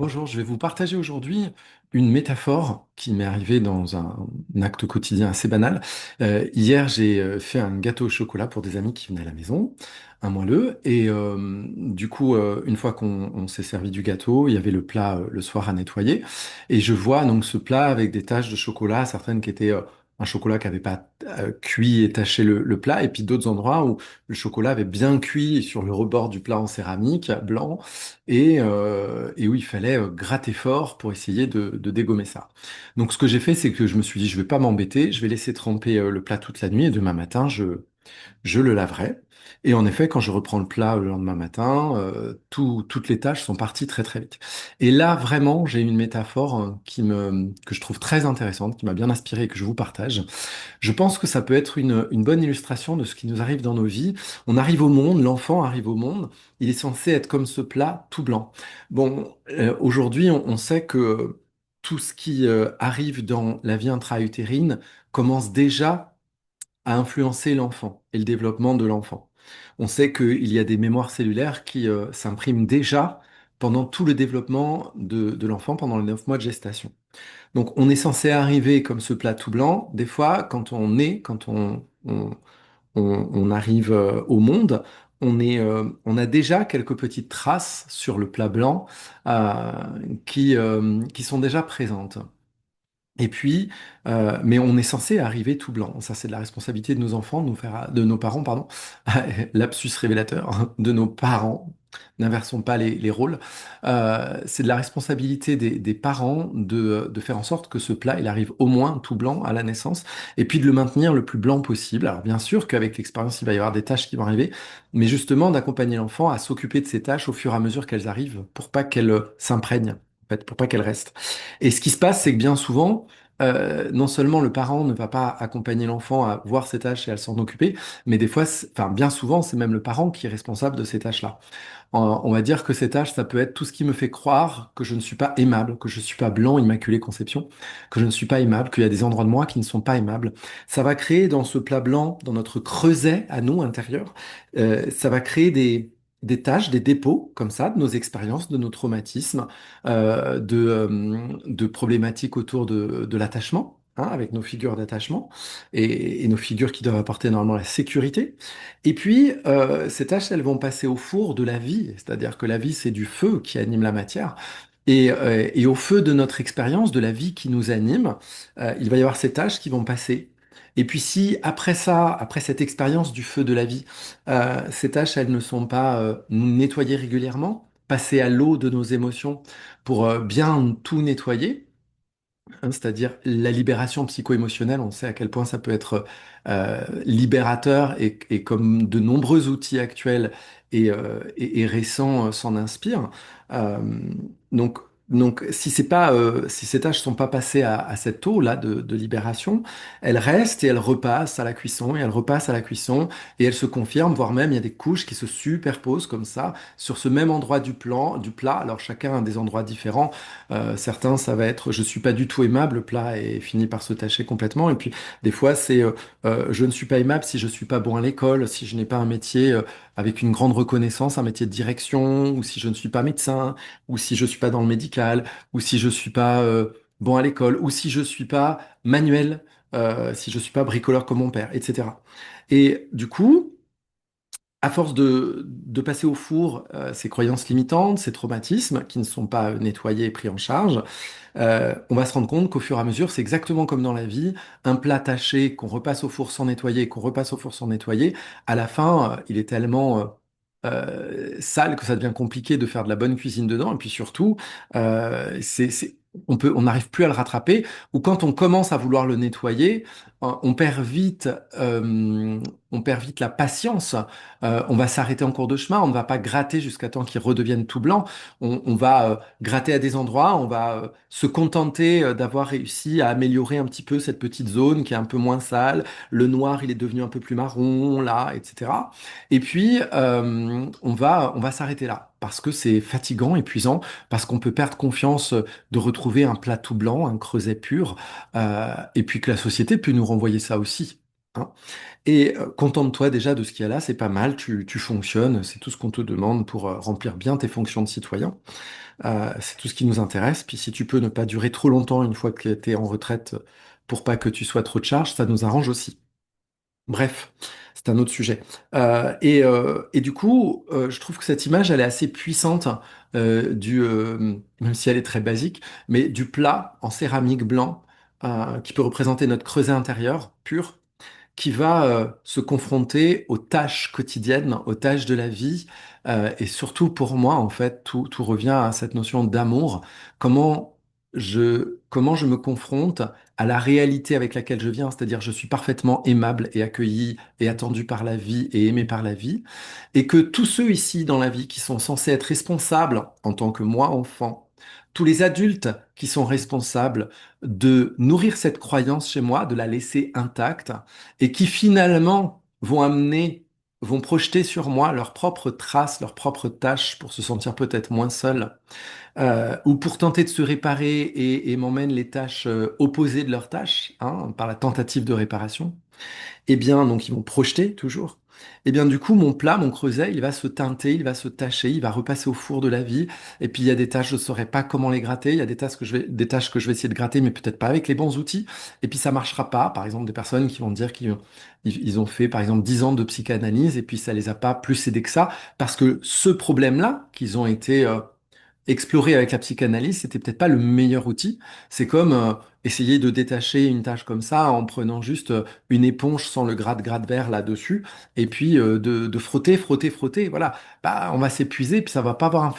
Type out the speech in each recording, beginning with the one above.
Bonjour, je vais vous partager aujourd'hui une métaphore qui m'est arrivée dans un acte quotidien assez banal. Hier, j'ai fait un gâteau au chocolat pour des amis qui venaient à la maison, un moelleux, et du coup, une fois qu'on s'est servi du gâteau, il y avait le plat le soir à nettoyer, et je vois donc ce plat avec des taches de chocolat, certaines qui étaient un chocolat qui n'avait pas cuit et taché le plat, et puis d'autres endroits où le chocolat avait bien cuit sur le rebord du plat en céramique blanc et où il fallait gratter fort pour essayer de dégommer ça. Donc ce que j'ai fait, c'est que je me suis dit, je vais pas m'embêter, je vais laisser tremper le plat toute la nuit et demain matin, je le laverai. Et en effet, quand je reprends le plat le lendemain matin, toutes les tâches sont parties très très vite. Et là, vraiment, j'ai une métaphore que je trouve très intéressante, qui m'a bien inspiré et que je vous partage. Je pense que ça peut être une bonne illustration de ce qui nous arrive dans nos vies. On arrive au monde, l'enfant arrive au monde, il est censé être comme ce plat tout blanc. Bon, aujourd'hui, on sait que tout ce qui arrive dans la vie intra-utérine commence déjà à influencer l'enfant et le développement de l'enfant. On sait qu'il y a des mémoires cellulaires qui s'impriment déjà pendant tout le développement de l'enfant, pendant les 9 mois de gestation. Donc, on est censé arriver comme ce plat tout blanc. Des fois, quand on arrive au monde, on a déjà quelques petites traces sur le plat blanc euh, qui sont déjà présentes. Et puis, mais on est censé arriver tout blanc. Ça, c'est de la responsabilité de nos enfants, de nos parents, pardon. Lapsus révélateur, de nos parents. N'inversons pas les rôles. C'est de la responsabilité des parents de faire en sorte que ce plat, il arrive au moins tout blanc à la naissance, et puis de le maintenir le plus blanc possible. Alors, bien sûr qu'avec l'expérience, il va y avoir des tâches qui vont arriver, mais justement d'accompagner l'enfant à s'occuper de ces tâches au fur et à mesure qu'elles arrivent, pour pas qu'elles s'imprègnent, en fait, pour pas qu'elles restent. Et ce qui se passe, c'est que bien souvent, non seulement le parent ne va pas accompagner l'enfant à voir ses tâches et à s'en occuper, mais des fois, enfin bien souvent, c'est même le parent qui est responsable de ces tâches-là. On va dire que ces tâches, ça peut être tout ce qui me fait croire que je ne suis pas aimable, que je ne suis pas blanc, immaculé conception, que je ne suis pas aimable, qu'il y a des endroits de moi qui ne sont pas aimables. Ça va créer dans ce plat blanc, dans notre creuset à nous intérieur, ça va créer des tâches, des dépôts comme ça, de nos expériences, de nos traumatismes, de problématiques autour de l'attachement. Hein, avec nos figures d'attachement et nos figures qui doivent apporter normalement la sécurité. Et puis, ces tâches, elles vont passer au four de la vie, c'est-à-dire que la vie, c'est du feu qui anime la matière. Et au feu de notre expérience, de la vie qui nous anime, il va y avoir ces tâches qui vont passer. Et puis si après ça, après cette expérience du feu de la vie, ces tâches, elles ne sont pas nettoyées régulièrement, passer à l'eau de nos émotions pour bien tout nettoyer, hein, c'est-à-dire la libération psycho-émotionnelle, on sait à quel point ça peut être libérateur et comme de nombreux outils actuels et récents s'en inspirent. Euh, donc, donc, si c'est pas, si ces tâches sont pas passées à cette eau-là de libération, elles restent et elles repassent à la cuisson et elles repassent à la cuisson et elles se confirment, voire même il y a des couches qui se superposent comme ça sur ce même endroit du plat. Alors chacun a des endroits différents. Certains, ça va être je suis pas du tout aimable, le plat est fini par se tacher complètement. Et puis des fois, c'est je ne suis pas aimable si je suis pas bon à l'école, si je n'ai pas un métier avec une grande reconnaissance, un métier de direction, ou si je ne suis pas médecin, ou si je suis pas dans le médical, ou si je suis pas bon à l'école, ou si je suis pas manuel, si je suis pas bricoleur comme mon père, etc. Et du coup, à force de passer au four ces croyances limitantes, ces traumatismes qui ne sont pas nettoyés et pris en charge, on va se rendre compte qu'au fur et à mesure, c'est exactement comme dans la vie, un plat taché qu'on repasse au four sans nettoyer, qu'on repasse au four sans nettoyer, à la fin, il est tellement sale que ça devient compliqué de faire de la bonne cuisine dedans. Et puis surtout, on n'arrive plus à le rattraper. Ou quand on commence à vouloir le nettoyer, on perd vite, on perd vite la patience. On va s'arrêter en cours de chemin. On ne va pas gratter jusqu'à temps qu'il redevienne tout blanc. On va gratter à des endroits, on va se contenter d'avoir réussi à améliorer un petit peu cette petite zone qui est un peu moins sale. Le noir, il est devenu un peu plus marron, là, etc. Et puis, on va s'arrêter là parce que c'est fatigant, épuisant, parce qu'on peut perdre confiance de retrouver un plat tout blanc, un creuset pur, et puis que la société peut nous renvoyer ça aussi. hein. Et contente-toi déjà de ce qu'il y a là, c'est pas mal, tu fonctionnes, c'est tout ce qu'on te demande pour remplir bien tes fonctions de citoyen. C'est tout ce qui nous intéresse. Puis si tu peux ne pas durer trop longtemps une fois que tu es en retraite pour pas que tu sois trop de charge, ça nous arrange aussi. Bref, c'est un autre sujet. Et du coup, je trouve que cette image, elle est assez puissante même si elle est très basique, mais du plat en céramique blanc qui peut représenter notre creuset intérieur pur qui va se confronter aux tâches quotidiennes, aux tâches de la vie, et surtout pour moi, en fait, tout revient à cette notion d'amour. Comment comment je me confronte à la réalité avec laquelle je viens, c'est-à-dire je suis parfaitement aimable et accueilli et attendu par la vie et aimé par la vie, et que tous ceux ici dans la vie qui sont censés être responsables en tant que moi enfant, tous les adultes qui sont responsables de nourrir cette croyance chez moi, de la laisser intacte, et qui finalement vont projeter sur moi leurs propres traces, leurs propres tâches pour se sentir peut-être moins seul, ou pour tenter de se réparer et m'emmènent les tâches opposées de leurs tâches, hein, par la tentative de réparation. Eh bien, donc ils vont projeter toujours. Eh bien, du coup, mon plat, mon creuset, il va se teinter, il va se tacher, il va repasser au four de la vie. Et puis, il y a des tâches, je ne saurais pas comment les gratter. Il y a des tâches que je vais essayer de gratter, mais peut-être pas avec les bons outils. Et puis, ça marchera pas. Par exemple, des personnes qui vont dire qu'ils ont fait, par exemple, 10 ans de psychanalyse et puis ça les a pas plus aidés que ça. Parce que ce problème-là, qu'ils ont été explorer avec la psychanalyse, c'était peut-être pas le meilleur outil. C'est comme essayer de détacher une tâche comme ça en prenant juste une éponge sans le gratte vert là-dessus, et puis de frotter, frotter, frotter. Voilà, bah, on va s'épuiser, puis ça va pas avoir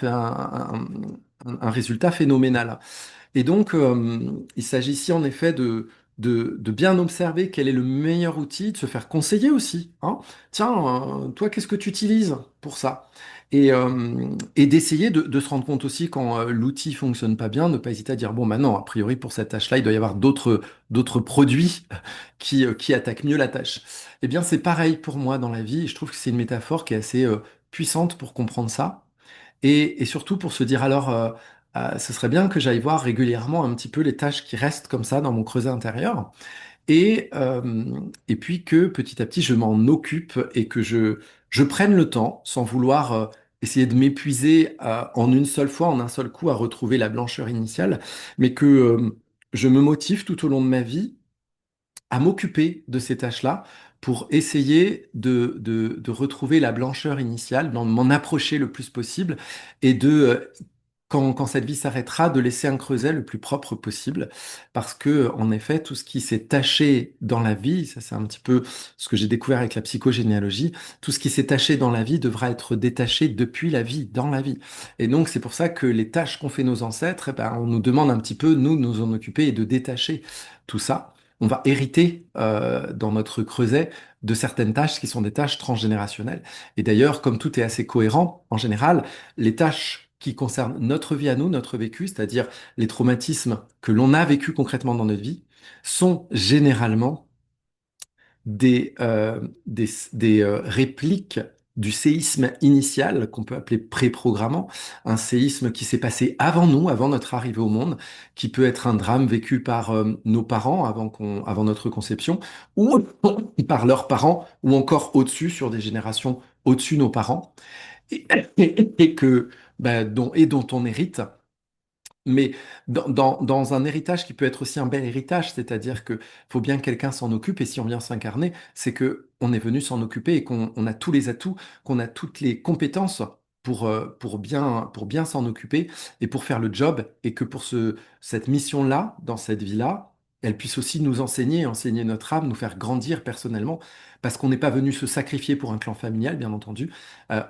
un résultat phénoménal. Et donc, il s'agit ici en effet de bien observer quel est le meilleur outil, de se faire conseiller aussi, hein. Tiens, toi, qu'est-ce que tu utilises pour ça? Et d'essayer de se rendre compte aussi quand l'outil fonctionne pas bien, ne pas hésiter à dire, bon, maintenant, a priori, pour cette tâche-là, il doit y avoir d'autres produits qui attaquent mieux la tâche. Eh bien, c'est pareil pour moi dans la vie, et je trouve que c'est une métaphore qui est assez puissante pour comprendre ça. Et surtout pour se dire alors, ce serait bien que j'aille voir régulièrement un petit peu les tâches qui restent comme ça dans mon creuset intérieur. Et puis que petit à petit je m'en occupe et que je prenne le temps sans vouloir essayer de m'épuiser en une seule fois, en un seul coup à retrouver la blancheur initiale, mais que je me motive tout au long de ma vie à m'occuper de ces tâches-là pour essayer de retrouver la blancheur initiale, d'en m'en approcher le plus possible et quand cette vie s'arrêtera, de laisser un creuset le plus propre possible. Parce que, en effet, tout ce qui s'est taché dans la vie, ça c'est un petit peu ce que j'ai découvert avec la psychogénéalogie, tout ce qui s'est taché dans la vie devra être détaché depuis la vie, dans la vie. Et donc, c'est pour ça que les tâches qu'ont fait nos ancêtres, eh ben, on nous demande un petit peu, nous, de nous en occuper et de détacher tout ça. On va hériter dans notre creuset de certaines tâches qui sont des tâches transgénérationnelles. Et d'ailleurs, comme tout est assez cohérent, en général, les tâches qui concernent notre vie à nous, notre vécu, c'est-à-dire les traumatismes que l'on a vécus concrètement dans notre vie, sont généralement des répliques du séisme initial qu'on peut appeler pré-programmant, un séisme qui s'est passé avant nous, avant notre arrivée au monde, qui peut être un drame vécu par nos parents avant notre conception, ou par leurs parents, ou encore au-dessus, sur des générations au-dessus de nos parents, et, et que, dont on hérite. Mais dans un héritage qui peut être aussi un bel héritage, c'est-à-dire que faut bien que quelqu'un s'en occupe, et si on vient s'incarner, c'est que on est venu s'en occuper et qu'on a tous les atouts, qu'on a toutes les compétences pour bien s'en occuper et pour faire le job, et que pour cette mission-là, dans cette vie-là, elle puisse aussi nous enseigner, enseigner notre âme, nous faire grandir personnellement, parce qu'on n'est pas venu se sacrifier pour un clan familial, bien entendu.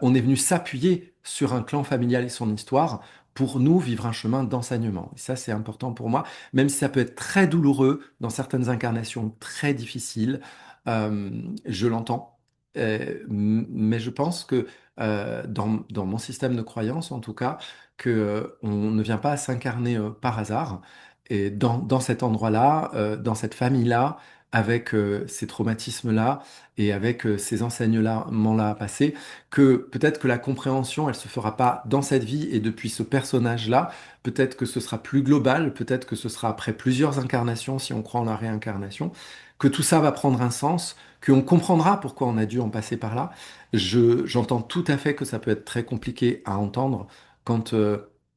On est venu s'appuyer sur un clan familial et son histoire pour nous vivre un chemin d'enseignement. Et ça, c'est important pour moi, même si ça peut être très douloureux dans certaines incarnations très difficiles, je l'entends. Mais je pense que dans mon système de croyance, en tout cas, que on ne vient pas à s'incarner par hasard. Et dans cet endroit-là, dans cette famille-là, avec ces traumatismes-là et avec ces enseignements-là à passer, que peut-être que la compréhension, elle se fera pas dans cette vie et depuis ce personnage-là, peut-être que ce sera plus global, peut-être que ce sera après plusieurs incarnations, si on croit en la réincarnation, que tout ça va prendre un sens, qu'on comprendra pourquoi on a dû en passer par là. J'entends tout à fait que ça peut être très compliqué à entendre quand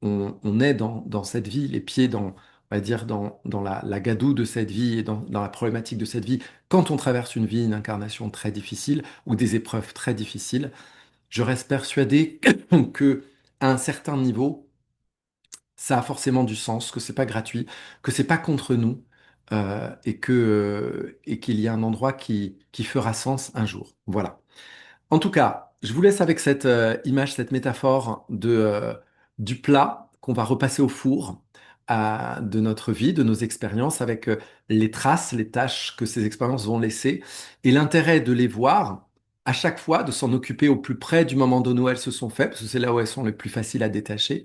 on est dans cette vie, les pieds on va dire, dans la gadoue de cette vie et dans la problématique de cette vie, quand on traverse une vie, une incarnation très difficile ou des épreuves très difficiles. Je reste persuadé que à un certain niveau, ça a forcément du sens, que c'est pas gratuit, que c'est pas contre nous, et qu'il y a un endroit qui fera sens un jour. Voilà. En tout cas, je vous laisse avec cette image, cette métaphore du plat qu'on va repasser au four de notre vie, de nos expériences, avec les traces, les tâches que ces expériences vont laisser, et l'intérêt de les voir à chaque fois, de s'en occuper au plus près du moment donné où elles se sont faites, parce que c'est là où elles sont les plus faciles à détacher.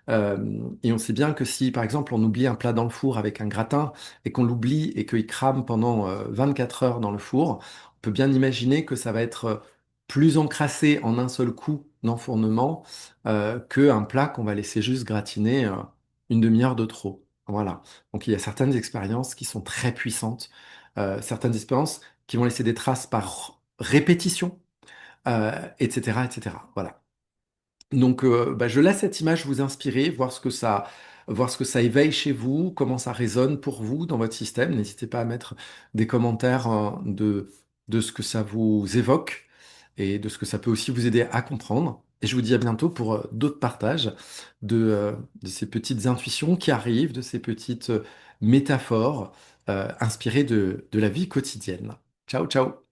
Et on sait bien que si, par exemple, on oublie un plat dans le four avec un gratin et qu'on l'oublie et qu'il crame pendant 24 heures dans le four, on peut bien imaginer que ça va être plus encrassé en un seul coup d'enfournement qu'un plat qu'on va laisser juste gratiner une demi-heure de trop. Voilà. Donc il y a certaines expériences qui sont très puissantes, certaines expériences qui vont laisser des traces par répétition, etc., etc. Voilà. Donc, bah, je laisse cette image vous inspirer, voir ce que ça éveille chez vous, comment ça résonne pour vous dans votre système. N'hésitez pas à mettre des commentaires, de ce que ça vous évoque et de ce que ça peut aussi vous aider à comprendre. Et je vous dis à bientôt pour d'autres partages de ces petites intuitions qui arrivent, de ces petites métaphores inspirées de la vie quotidienne. Ciao, ciao!